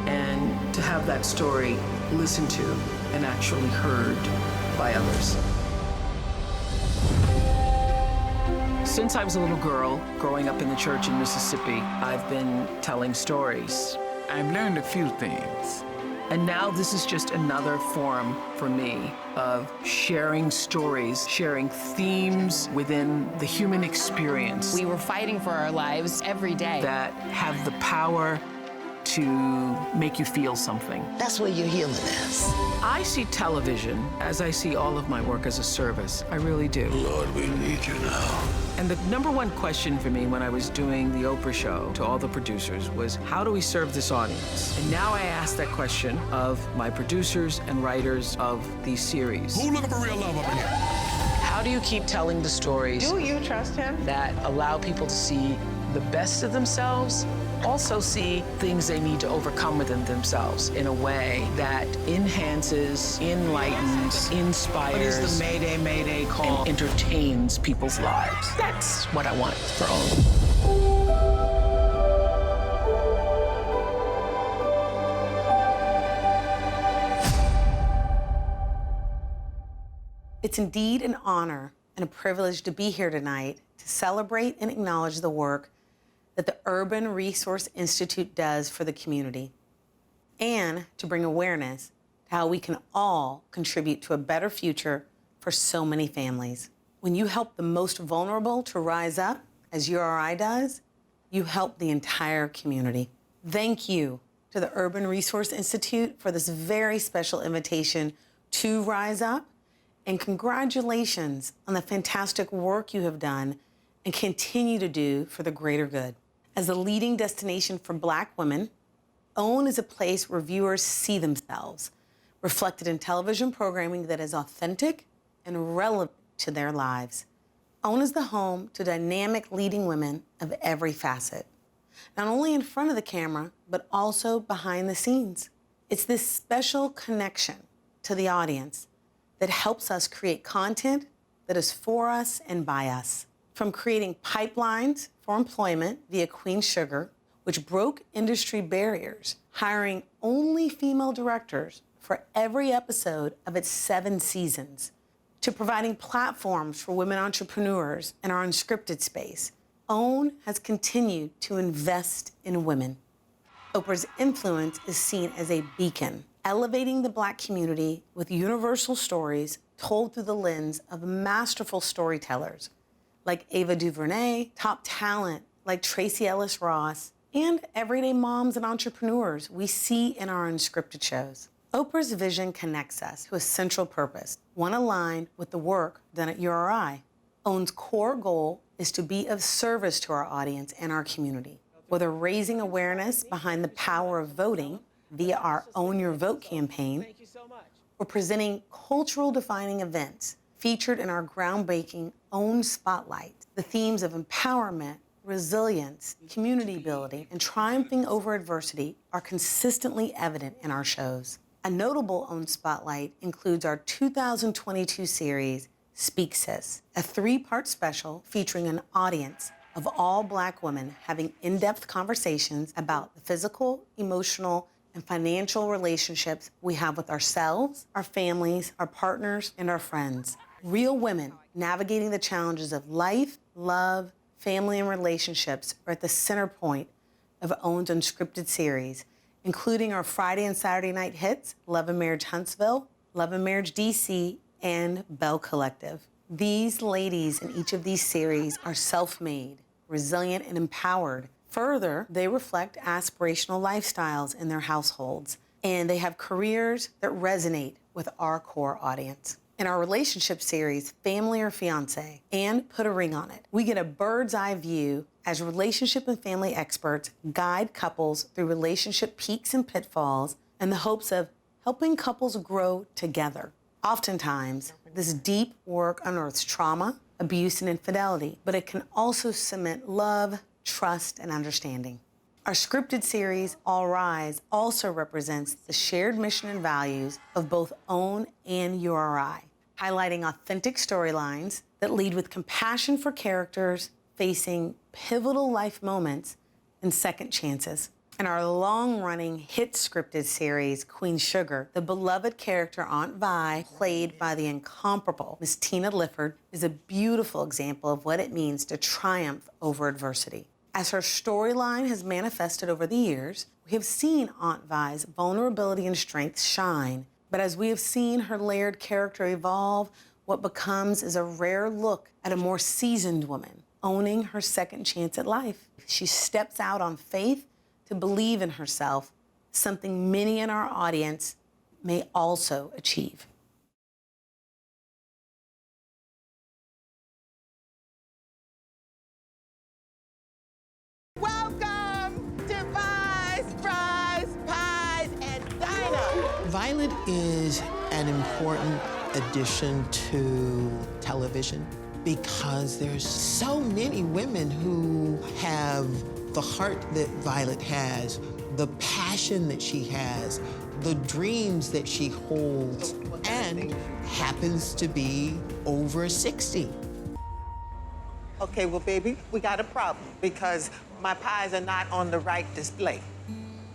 and to have that story listened to and actually heard by others. Since I was a little girl, growing up in the church in Mississippi, I've been telling stories. I've learned a few things. And now this is just another form for me of sharing stories, sharing themes within the human experience. We were fighting for our lives every day. That have the power to make you feel something. That's where your healing is. I see television as I see all of my work as a service. I really do. Lord, we need you now. And the number one question for me when I was doing the Oprah show to all the producers was, how do we serve this audience? And now I ask that question of my producers and writers of these series. Who looking for real love up in here? How do you keep telling the stories? Do you trust him? That allow people to see the best of themselves, also see things they need to overcome within themselves in a way that enhances, enlightens, inspires. What is the Mayday, Mayday call? And entertains people's lives. That's what I want for OWN. It's indeed an honor and a privilege to be here tonight to celebrate and acknowledge the work that the Urban Resource Institute does for the community, and to bring awareness to how we can all contribute to a better future for so many families. When you help the most vulnerable to rise up, as URI does, you help the entire community. Thank you to the Urban Resource Institute for this very special invitation to rise up, and congratulations on the fantastic work you have done and continue to do for the greater good. As a leading destination for Black women, OWN is a place where viewers see themselves, reflected in television programming that is authentic and relevant to their lives. OWN is the home to dynamic leading women of every facet, not only in front of the camera, but also behind the scenes. It's this special connection to the audience that helps us create content that is for us and by us. From creating pipelines for employment via Queen Sugar, which broke industry barriers, hiring only female directors for every episode of its 7 seasons, to providing platforms for women entrepreneurs in our unscripted space, OWN has continued to invest in women. Oprah's influence is seen as a beacon, elevating the Black community with universal stories told through the lens of masterful storytellers like Ava DuVernay, top talent like Tracee Ellis Ross, and everyday moms and entrepreneurs we see in our unscripted shows. Oprah's vision connects us to a central purpose, one aligned with the work done at URI. OWN's core goal is to be of service to our audience and our community, whether raising awareness behind the power of voting via our Own Your Vote campaign, or presenting cultural defining events featured in our groundbreaking OWN Spotlight. The themes of empowerment, resilience, community building, and triumphing over adversity are consistently evident in our shows. A notable OWN Spotlight includes our 2022 series, Speak Sis, a 3-part special featuring an audience of all Black women having in-depth conversations about the physical, emotional, and financial relationships we have with ourselves, our families, our partners, and our friends. Real women navigating the challenges of life, love, family, and relationships are at the center point of OWN's unscripted series, including our Friday and Saturday night hits, Love and Marriage Huntsville, Love and Marriage DC, and Bell Collective. These ladies in each of these series are self-made, resilient, and empowered. Further, they reflect aspirational lifestyles in their households, and they have careers that resonate with our core audience. In our relationship series, Family or Fiancé, and Put a Ring on It, we get a bird's eye view as relationship and family experts guide couples through relationship peaks and pitfalls in the hopes of helping couples grow together. Oftentimes, this deep work unearths trauma, abuse, and infidelity, but it can also cement love, trust, and understanding. Our scripted series, All Rise, also represents the shared mission and values of both OWN and URI, highlighting authentic storylines that lead with compassion for characters facing pivotal life moments and second chances. In our long-running hit scripted series, Queen Sugar, the beloved character Aunt Vi, played by the incomparable Miss Tina Lifford, is a beautiful example of what it means to triumph over adversity. As her storyline has manifested over the years, we have seen Aunt Vi's vulnerability and strength shine. But as we have seen her layered character evolve, what becomes is a rare look at a more seasoned woman, owning her second chance at life. She steps out on faith to believe in herself, something many in our audience may also achieve. Welcome to Pies, Fries, Pies, and Dinah. Violet is an important addition to television because there's so many women who have the heart that Violet has, the passion that she has, the dreams that she holds, and happens to be over 60. Okay, well, baby, we got a problem because my pies are not on the right display.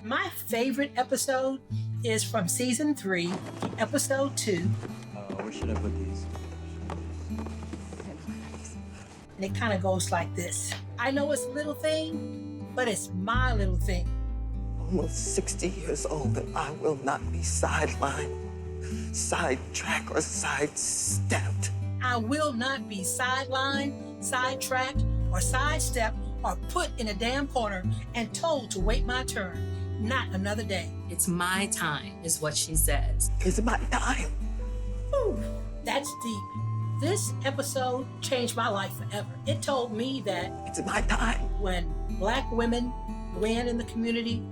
My favorite episode is from season 3, episode 2. Where should I put these? And it kind of goes like this. I know it's a little thing, but it's my little thing. Almost 60 years old, and I will not be sidelined, sidetracked, or sidestepped. I will not be sidelined, sidetracked, or sidestepped, or put in a damn corner and told to wait my turn. Not another day. It's my time, is what she says. It's my time. Whew, that's deep. This episode changed my life forever. It told me that it's my time. When Black women win in the community,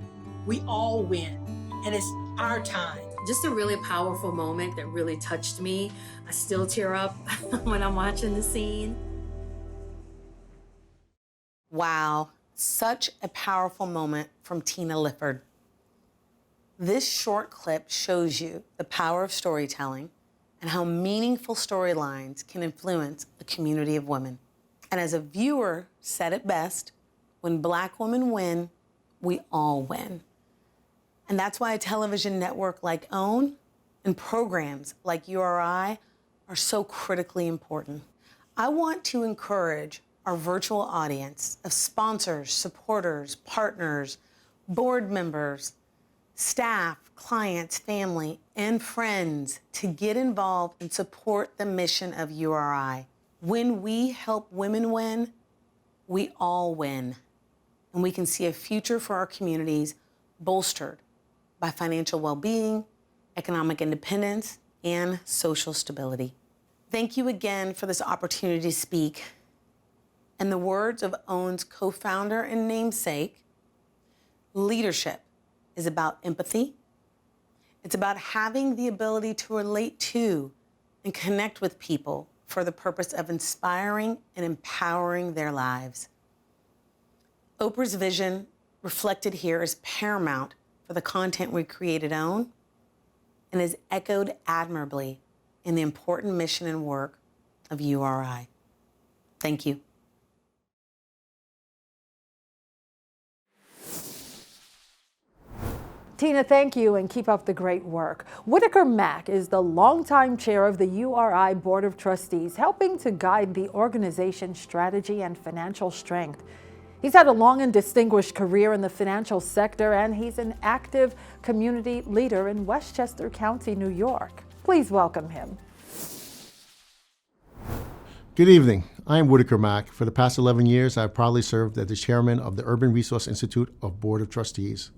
we all win, and it's our time. Just a really powerful moment that really touched me. I still tear up when I'm watching the scene. Wow, such a powerful moment from Tina Lifford. This short clip shows you the power of storytelling and how meaningful storylines can influence a community of women. And as a viewer said it best, when Black women win, we all win. And that's why a television network like OWN and programs like URI are so critically important. I want to encourage our virtual audience of sponsors, supporters, partners, board members, staff, clients, family, and friends to get involved and support the mission of URI. When we help women win, we all win. And we can see a future for our communities bolstered by financial well-being, economic independence, and social stability. Thank you again for this opportunity to speak. In the words of OWN's co-founder and namesake, leadership is about empathy. It's about having the ability to relate to and connect with people for the purpose of inspiring and empowering their lives. Oprah's vision reflected here is paramount for the content we create at OWN and is echoed admirably in the important mission and work of URI. Thank you. Tina, thank you and keep up the great work. Whitaker Mack is the longtime chair of the URI Board of Trustees, helping to guide the organization's strategy and financial strength. He's had a long and distinguished career in the financial sector, and he's an active community leader in Westchester County, New York. Please welcome him. Good evening. I am Whitaker Mack. For the past 11 years, I have proudly served as the chairman of the Urban Resource Institute of Board of Trustees.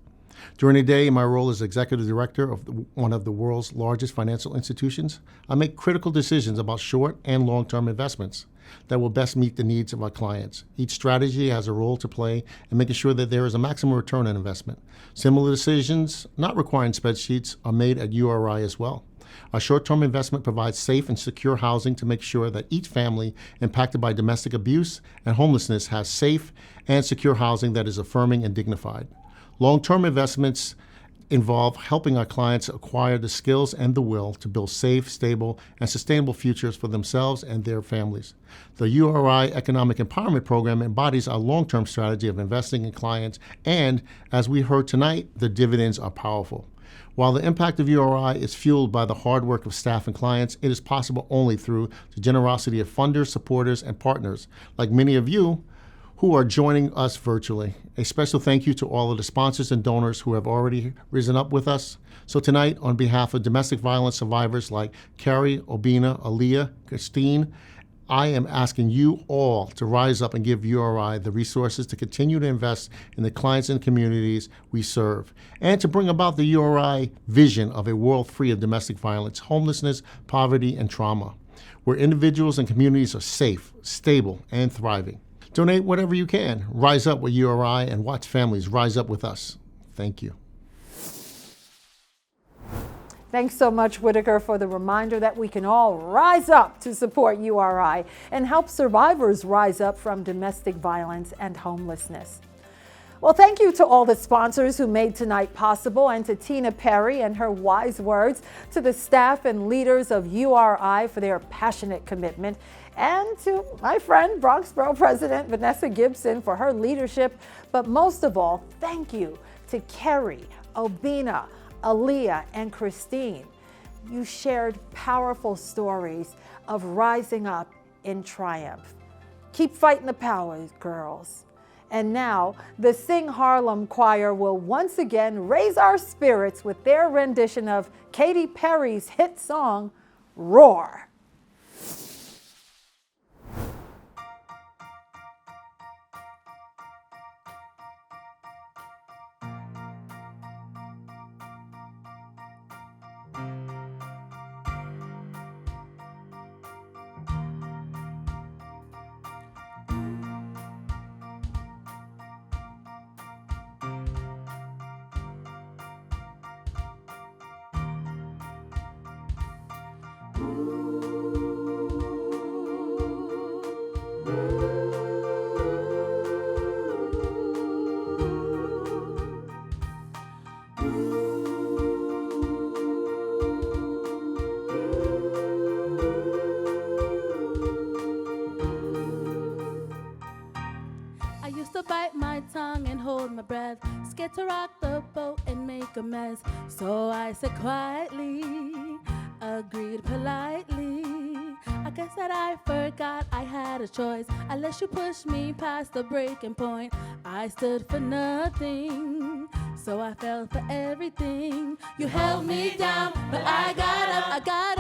During the day, in my role as executive director of one of the world's largest financial institutions, I make critical decisions about short and long-term investments that will best meet the needs of our clients. Each strategy has a role to play in making sure that there is a maximum return on investment. Similar decisions, not requiring spreadsheets, are made at URI as well. Our short-term investment provides safe and secure housing to make sure that each family impacted by domestic abuse and homelessness has safe and secure housing that is affirming and dignified. Long-term investments involve helping our clients acquire the skills and the will to build safe, stable, and sustainable futures for themselves and their families. The URI Economic Empowerment Program embodies our long-term strategy of investing in clients, and as we heard tonight, the dividends are powerful. While the impact of URI is fueled by the hard work of staff and clients, it is possible only through the generosity of funders, supporters, and partners, like many of you, who are joining us virtually. A special thank you to all of the sponsors and donors who have already risen up with us. So tonight, on behalf of domestic violence survivors like Kerry, Obina, Aaliyah, Christine, I am asking you all to rise up and give URI the resources to continue to invest in the clients and communities we serve, and to bring about the URI vision of a world free of domestic violence, homelessness, poverty, and trauma, where individuals and communities are safe, stable, and thriving. Donate whatever you can. Rise up with URI and watch families rise up with us. Thank you. Thanks so much, Whitaker, for the reminder that we can all rise up to support URI and help survivors rise up from domestic violence and homelessness. Well, thank you to all the sponsors who made tonight possible, and to Tina Perry and her wise words, to the staff and leaders of URI for their passionate commitment, and to my friend, Bronx Borough President Vanessa Gibson, for her leadership. But most of all, thank you to Kerry, Obina, Aaliyah, and Christine. You shared powerful stories of rising up in triumph. Keep fighting the power, girls. And now, the Sing Harlem Choir will once again raise our spirits with their rendition of Katy Perry's hit song, Roar. Bite my tongue and hold my breath, scared to rock the boat and make a mess. So I said quietly, agreed politely. I guess that I forgot I had a choice. Unless you pushed me past the breaking point, I stood for nothing, so I fell for everything. You held me down, but I got up, I got